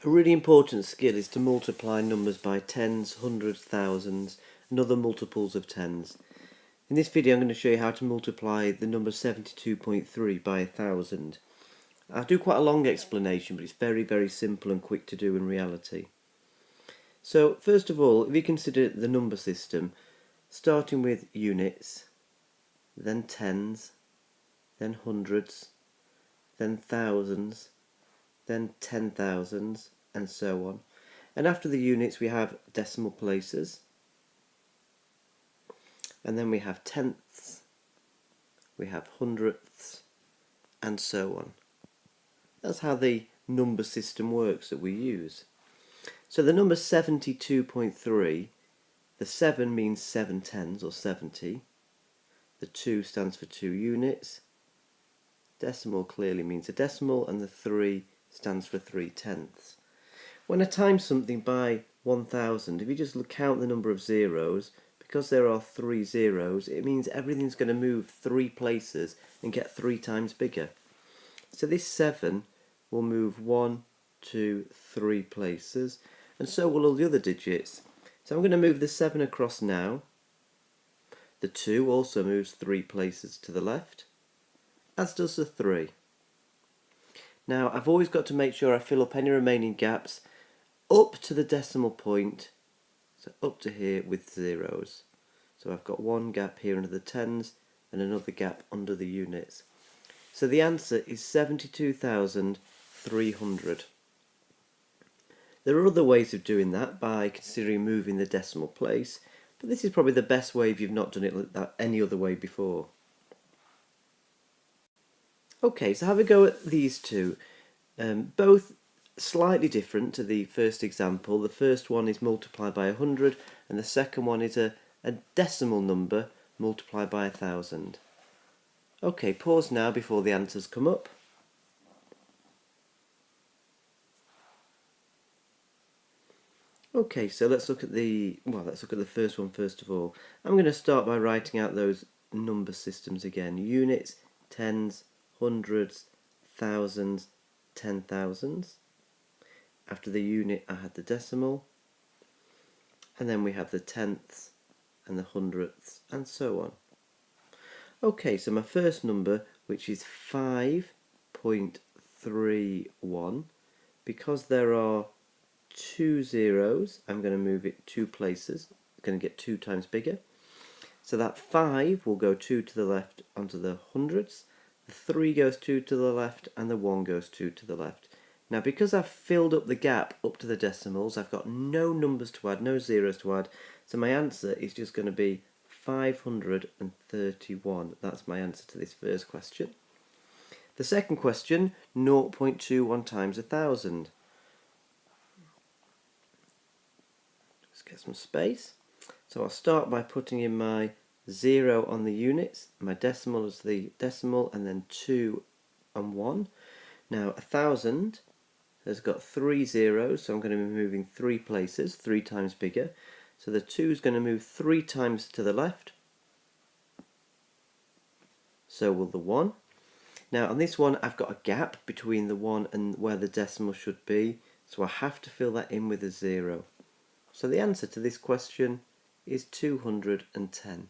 A really important skill is to multiply numbers by tens, hundreds, thousands, and other multiples of tens. In this video I'm going to show you how to multiply the number 72.3 by 1000. I'll do quite a long explanation, but it's very simple and quick to do in reality. So first of all, if you consider the number system, starting with units, then tens, then hundreds, then thousands, then 10,000s, and so on. And after the units we have decimal places, and then we have tenths, we have hundredths, and so on. That's how the number system works that we use. So the number 72.3, the 7 means 7 tens or 70, the 2 stands for 2 units, decimal clearly means a decimal, and the 3 stands for 3 tenths. When I times something by 1000, if you just count the number of zeros, because there are 3 zeros, it means everything's going to move 3 places and get 3 times bigger. So this 7 will move 1, 2, 3 places, and so will all the other digits. So I'm going to move the 7 across now. The 2 also moves 3 places to the left, as does the 3. Now I've always got to make sure I fill up any remaining gaps up to the decimal point, so up to here with zeros. So I've got one gap here under the tens and another gap under the units. So the answer is 72,300. There are other ways of doing that by considering moving the decimal place, but this is probably the best way if you've not done it any other way before. Okay, so have a go at these two. Both slightly different to the first example. The first one is multiplied by 100 and the second one is a decimal number multiplied by 1000. Okay, pause now before the answers come up. Okay, so let's look at the first one first of all. I'm going to start by writing out those number systems again. Units, tens, hundreds, thousands, 10,000s. After the unit I had the decimal, and then we have the tenths and the hundredths and so on. Okay, so my first number, which is 5.31, because there are 2 zeros, I'm going to move it 2 places. It's going to get 2 times bigger. So that 5 will go 2 to the left onto the hundreds, the 3 goes 2 to the left, and the 1 goes 2 to the left. Now because I've filled up the gap up to the decimals, I've got no numbers to add, no zeros to add, so my answer is just going to be 531. That's my answer to this first question. The second question, 0.21 times 1000. Let's get some space. So I'll start by putting in my 0 on the units, my decimal is the decimal, and then 2 and 1. Now 1000 has got 3 zeros, so I'm going to be moving 3 places, 3 times bigger. So the 2 is going to move 3 times to the left. So will the 1. Now on this one I've got a gap between the 1 and where the decimal should be, so I have to fill that in with a 0. So the answer to this question is 210.